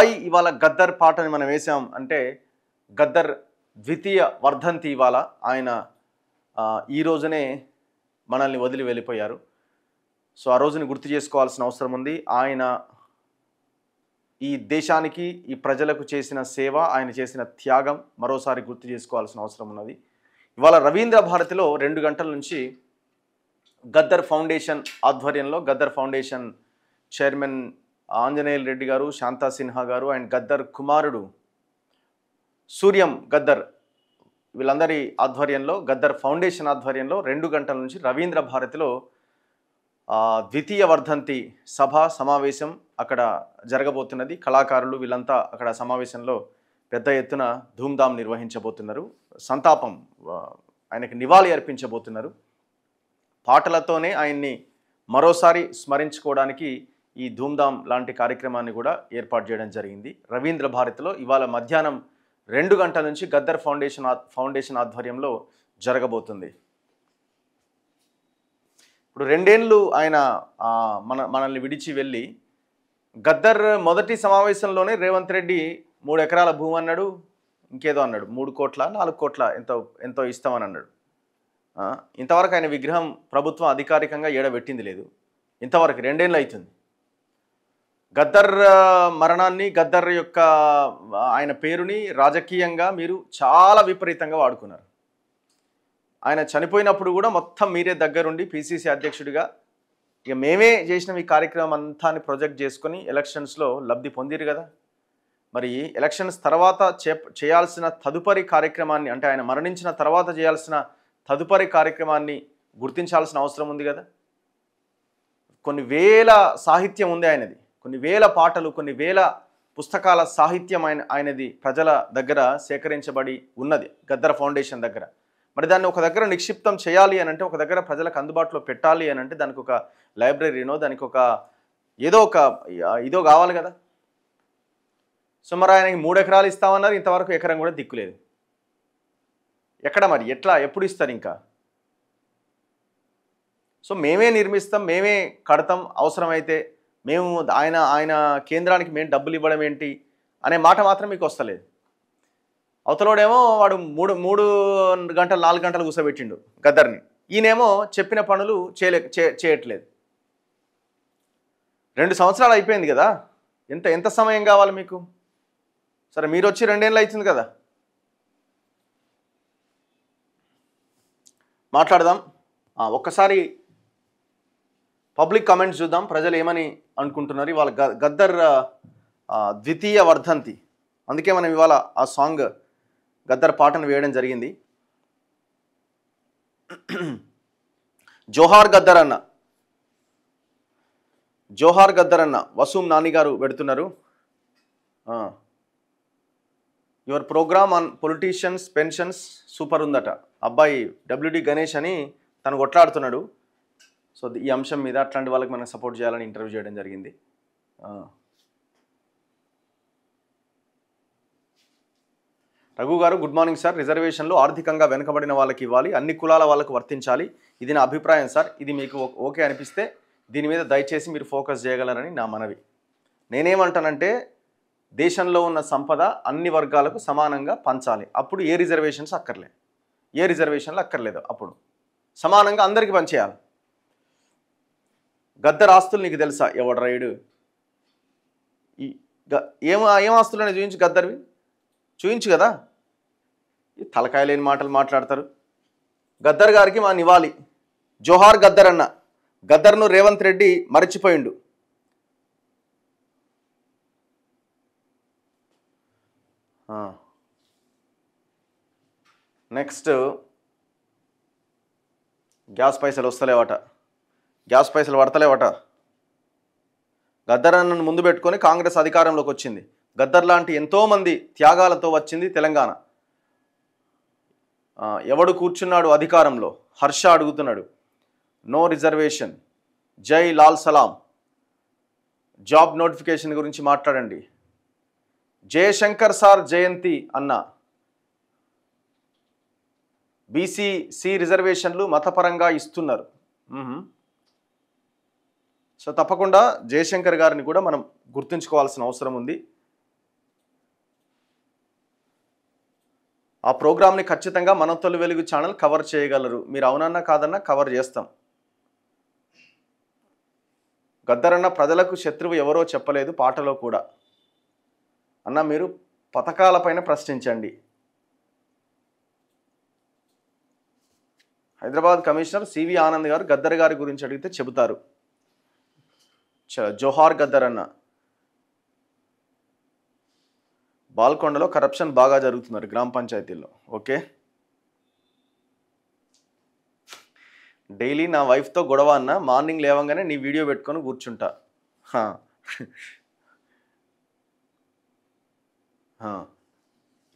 Why ఇవాళ గద్దర్ పాటని మనం వేసాం అంటే గద్దర్ ద్వితీయ వర్ధంతి ఇవాళ. ఆయన ఈ రోజునే మనల్ని వదిలి వెళ్ళిపోయారు. సో ఆ రోజుని గుర్తు చేసుకోవాల్సిన అవసరం ఉంది. ఆయన ఈ దేశానికి ఈ ప్రజలకు చేసిన సేవ, ఆయన చేసిన త్యాగం మరోసారి గుర్తు చేసుకోవాల్సిన అవసరం ఉన్నది. ఇవాళ రవీంద్ర భారతిలో 2 గంటల నుంచి గద్దర్ ఫౌండేషన్ ఆధ్వర్యంలో గద్దర్ ఫౌండేషన్ చైర్మన్ ఆంజనేయులు రెడ్డి గారు, శాంతా సిన్హా గారు అండ్ గద్దర్ కుమారుడు సూర్యం గద్దర్ వీళ్ళందరి ఆధ్వర్యంలో గద్దర్ ఫౌండేషన్ ఆధ్వర్యంలో 2 గంటల నుంచి రవీంద్ర భారతిలో ద్వితీయ వర్ధంతి సభ సమావేశం అక్కడ జరగబోతున్నది. కళాకారులు వీళ్ళంతా అక్కడ సమావేశంలో పెద్ద ఎత్తున ధూమ్ధామ్ నిర్వహించబోతున్నారు. సంతాపం ఆయనకి నివాళి అర్పించబోతున్నారు. పాటలతోనే ఆయన్ని మరోసారి స్మరించుకోవడానికి ఈ ధూమ్ధామ్ లాంటి కార్యక్రమాన్ని కూడా ఏర్పాటు చేయడం జరిగింది. రవీంద్ర భారతిలో ఇవాళ మధ్యాహ్నం 2 గంటల నుంచి గద్దర్ ఫౌండేషన్ ఆధ్వర్యంలో జరగబోతుంది. ఇప్పుడు 2 ఏళ్ళు ఆయన మనల్ని విడిచి వెళ్ళి గద్దర్ మొదటి సమావేశంలోనే రేవంత్ రెడ్డి 3 ఎకరాల భూమి అన్నాడు, ఇంకేదో అన్నాడు, 3 కోట్ల 4 కోట్ల ఎంతో ఇస్తామని అన్నాడు. ఇంతవరకు ఆయన విగ్రహం ప్రభుత్వం అధికారికంగా ఏడబెట్టింది లేదు. ఇంతవరకు 2 ఏళ్ళు అవుతుంది. గద్దర్ మరణాన్ని, గద్దర్ యొక్క ఆయన పేరుని రాజకీయంగా మీరు చాలా విపరీతంగా వాడుకున్నారు. ఆయన చనిపోయినప్పుడు కూడా మొత్తం మీరే దగ్గరుండి పిసిసి అధ్యక్షుడిగా ఇక మేమే చేసిన ఈ కార్యక్రమం అంతా ప్రొజెక్ట్ చేసుకొని ఎలక్షన్స్లో లబ్ధి పొందిరు కదా. మరి ఎలక్షన్స్ తర్వాత చేయాల్సిన తదుపరి కార్యక్రమాన్ని, అంటే ఆయన మరణించిన తర్వాత చేయాల్సిన తదుపరి కార్యక్రమాన్ని గుర్తించాల్సిన అవసరం ఉంది కదా. కొన్ని వేల సాహిత్యం ఉంది ఆయనది, కొన్ని వేల పాటలు, కొన్ని వేల పుస్తకాల సాహిత్యం ఆయనది ప్రజల దగ్గర సేకరించబడి ఉన్నది గద్దర్ ఫౌండేషన్ దగ్గర. మరి దాన్ని ఒక దగ్గర నిక్షిప్తం చేయాలి అని అంటే, ఒక దగ్గర ప్రజలకు అందుబాటులో పెట్టాలి అని అంటే దానికి ఒక లైబ్రరీనో, దానికి ఒక ఇదో కావాలి కదా. సో మరి ఆయనకి 3 ఎకరాలు ఇస్తామన్నారు, ఇంతవరకు ఎకరం కూడా దిక్కులేదు. ఎక్కడ మరి ఎట్లా ఎప్పుడు ఇస్తారు ఇంకా? సో మేమే నిర్మిస్తాం, మేమే కడతాం, అవసరమైతే మేము ఆయన కేంద్రానికి మేము డబ్బులు ఇవ్వడం ఏంటి అనే మాట మాత్రం మీకు వస్తలేదు. అవతలోడేమో వాడు 3 గంటలు 4 గంటలు కూర్చోబెట్టిండు గద్దర్ని, ఈయనేమో చెప్పిన పనులు చేయట్లేదు. 2 సంవత్సరాలు అయిపోయింది కదా, ఎంత సమయం కావాలి మీకు? సరే మీరు వచ్చి 2 ఏళ్ళు అవుతుంది కదా. మాట్లాడదాం. ఒక్కసారి పబ్లిక్ కామెంట్స్ చూద్దాం, ప్రజలు ఏమని అనుకుంటున్నారు. ఇవాళ గద్దర్ ద్వితీయ వర్ధంతి, అందుకే మనం ఇవాళ ఆ సాంగ్ గద్దర్ పాటను వేయడం జరిగింది. జోహార్ గద్దర్ అన్న, జోహార్ గద్దర్ అన్న వసూమ్ నాని గారు పెడుతున్నారు. Your program on politicians pensions super ఉందట. అబ్బాయి WD గణేష్ అని తను కొట్లాడుతున్నాడు. సో ఈ అంశం మీద అట్లాంటి వాళ్ళకి మనం సపోర్ట్ చేయాలని ఇంటర్వ్యూ చేయడం జరిగింది. రఘు గారు గుడ్ మార్నింగ్ సార్. రిజర్వేషన్లో ఆర్థికంగా వెనుకబడిన వాళ్ళకి ఇవ్వాలి, అన్ని కులాల వాళ్ళకు వర్తించాలి, ఇది నా అభిప్రాయం సార్. ఇది మీకు ఓకే అనిపిస్తే దీని మీద దయచేసి మీరు ఫోకస్ చేయగలరని నా మనవి. నేనేమంటానంటే దేశంలో ఉన్న సంపద అన్ని వర్గాలకు సమానంగా పంచాలి. అప్పుడు ఏ రిజర్వేషన్స్ అక్కర్లేదు, ఏ రిజర్వేషన్లు అక్కర్లేదు, అప్పుడు సమానంగా అందరికీ పంచేయాలి. గద్దర్ ఆస్తులు నీకు తెలుసా? ఎవడు రైడు ఏం ఆస్తులనే చూపించు, గద్దర్వి చూయించు కదా. ఈ తలకాయ లేని మాటలు మాట్లాడతారు. గద్దర్ గారికి మా నివాళి. జోహార్ గద్దర్ అన్న. గద్దర్ను రేవంత్ రెడ్డి మరచిపోయిండు. నెక్స్ట్ గ్యాస్ పైసలు వస్తలేవట, గ్యాస్ పైసలు పడతలేవట. గద్దర్ అన్నను ముందు పెట్టుకొని కాంగ్రెస్ అధికారంలోకి వచ్చింది. గద్దర్ లాంటి ఎంతోమంది త్యాగాలతో వచ్చింది తెలంగాణ. ఎవడు కూర్చున్నాడు అధికారంలో? హర్ష అడుగుతున్నాడు. నో రిజర్వేషన్, జై లాల్ సలాం. జాబ్ నోటిఫికేషన్ గురించి మాట్లాడండి. జయశంకర్ సార్ జయంతి అన్న. బీసీ రిజర్వేషన్లు మతపరంగా ఇస్తున్నారు. సో తప్పకుండా జయశంకర్ గారిని కూడా మనం గుర్తుంచుకోవాల్సిన అవసరం ఉంది. ఆ ప్రోగ్రామ్ని ఖచ్చితంగా మన తొలి వెలుగు ఛానల్ కవర్ చేయగలరు. మీరు అవునన్నా కాదన్నా కవర్ చేస్తాం. గద్దరన్న ప్రజలకు శత్రువు ఎవరో చెప్పలేదు పాటలో కూడా. అన్న మీరు పథకాలపైన ప్రశ్నించండి. హైదరాబాద్ కమిషనర్ సివి ఆనంద్ గారు గద్దర్ గారి గురించి అడిగితే చెబుతారు. జోహార్ గద్దర్ అన్న. బాల్కొండలో కరప్షన్ బాగా జరుగుతున్నారు గ్రామ పంచాయతీల్లో. ఓకే, డైలీ నా వైఫ్తో గొడవ అన్న, మార్నింగ్ లేవంగానే నీ వీడియో పెట్టుకొని కూర్చుంటా.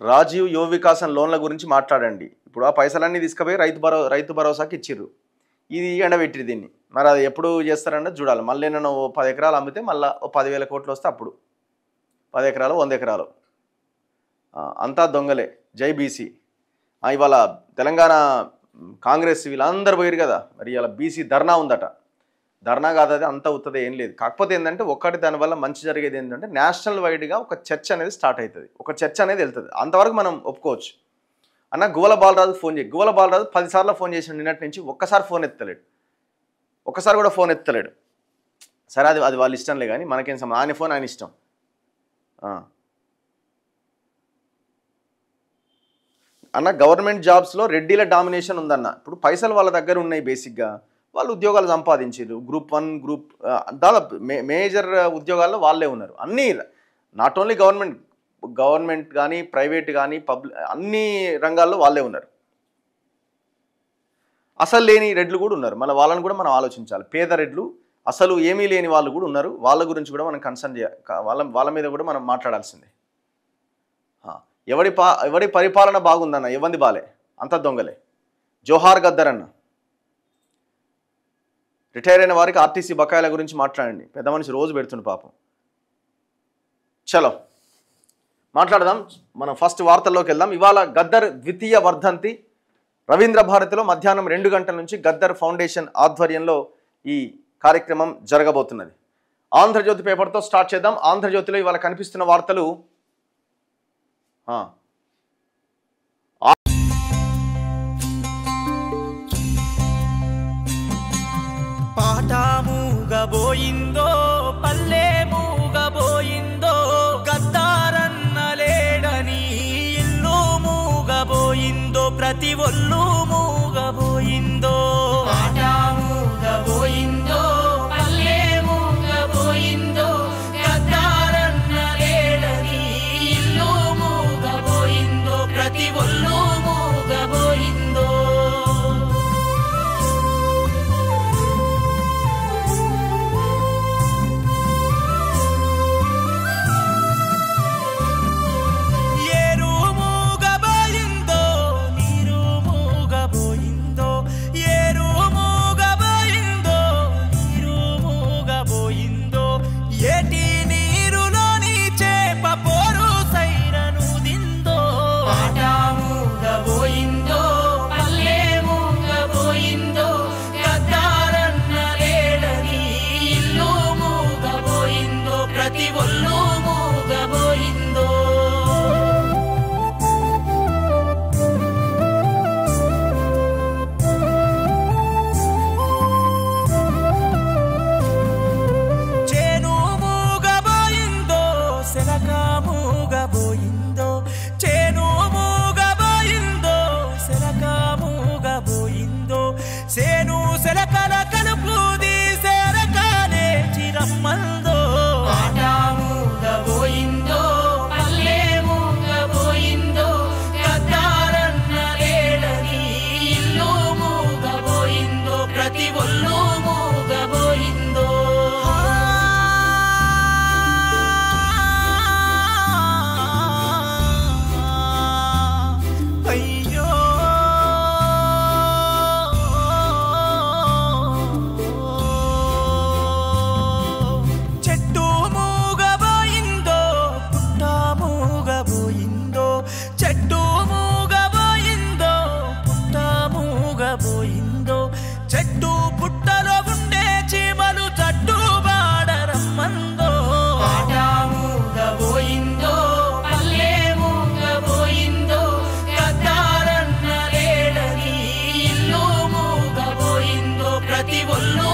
రాజీవ్ యువ వికాసం లోన్ల గురించి మాట్లాడండి. ఇప్పుడు ఆ పైసలన్నీ తీసుకుపోయి రైతు భరోసాకి ఇచ్చిర్రు. ఇది ఎండబెట్టిరు దీన్ని. మరి అది ఎప్పుడు చేస్తారన్న చూడాలి. మళ్ళీ నేను 10 ఎకరాలు అమ్మితే మళ్ళీ 10,000 కోట్లు వస్తే అప్పుడు 10 ఎకరాలు 100 ఎకరాలు అంతా దొంగలే. జై బీసీ. ఇవాళ తెలంగాణ కాంగ్రెస్ వీళ్ళందరూ పోయారు కదా, మరి ఇలా బీసీ ధర్నా ఉందట. ధర్నా కాదు, అది అంత అవుతుంది ఏం లేదు. కాకపోతే ఏంటంటే ఒక్కటి దానివల్ల మంచి జరిగేది ఏంటంటే నేషనల్ వైడ్గా ఒక చర్చ అనేది స్టార్ట్ అవుతుంది, ఒక చర్చ అనేది వెళ్తుంది. అంతవరకు మనం ఒప్పుకోవచ్చు. అన్న గువ్వల బాలరాజు ఫోన్ చేయి. గువ్వల బాలరాజు 10 సార్లు ఫోన్ చేసిన నిన్నటి నుంచి, ఒక్కసారి ఫోన్ ఎత్తలేడు, ఒక్కసారి కూడా ఫోన్ ఎత్తలేడు. సరే అది వాళ్ళ ఇష్టంలే, కానీ మనకేం సంబంధం, ఆయన ఫోన్ ఆయన ఇష్టం. అన్న గవర్నమెంట్ జాబ్స్లో రెడ్డిల డామినేషన్ ఉందన్న. ఇప్పుడు పైసలు వాళ్ళ దగ్గర ఉన్నాయి, బేసిక్గా వాళ్ళు ఉద్యోగాలు సంపాదించారు. గ్రూప్ 1 గ్రూప్ దాదాపు మేజర్ ఉద్యోగాల్లో వాళ్ళే ఉన్నారు. అన్నీ నాట్ ఓన్లీ గవర్నమెంట్ కానీ ప్రైవేట్ కానీ అన్ని రంగాల్లో వాళ్ళే ఉన్నారు. అసలు లేని రెడ్లు కూడా ఉన్నారు. మళ్ళీ వాళ్ళని కూడా మనం ఆలోచించాలి. పేద రెడ్లు, అసలు ఏమీ లేని వాళ్ళు కూడా ఉన్నారు. వాళ్ళ గురించి కూడా మనం కన్సర్న్ చేయాలి. వాళ్ళ మీద కూడా మనం మాట్లాడాల్సిందే. ఎవడి పరిపాలన బాగుందన్న, ఇవ్వంది బాలే, అంత దొంగలే. జోహార్ గద్దర్ అన్న. రిటైర్ అయిన వారికి ఆర్టీసీ బకాయిల గురించి మాట్లాడండి. పెద్ద మనిషి రోజు పెడుతుంది పాపం. చలో మాట్లాడదాం. మనం ఫస్ట్ వార్తల్లోకి వెళ్దాం. ఇవాళ గద్దర్ ద్వితీయ వర్ధంతి. రవీంద్ర భారతిలో మధ్యాహ్నం 2 గంటల నుంచి గద్దర్ ఫౌండేషన్ ఆధ్వర్యంలో ఈ కార్యక్రమం జరగబోతున్నది. ఆంధ్రజ్యోతి పేపర్తో స్టార్ట్ చేద్దాం. ఆంధ్రజ్యోతిలో ఇవాళ కనిపిస్తున్న వార్తలు, పాట మూగబోయిందో పల్లె మూగబోయిందో, గద్దారన్న లేడని ఇల్లు మూగబోయిందో, ప్రతి ఒళ్ళు మూగబోయిందో. పాట మూగబోయిందో పల్లె మూగబోయిందో, గద్దారన్న లేడని ఇల్లు మూగబోయిందో, ప్రతి ఒళ్ళు మూగబోయిందో. చెట్టు పుట్టలో ఉండే చీమలు ప్రతి ఒళ్ళు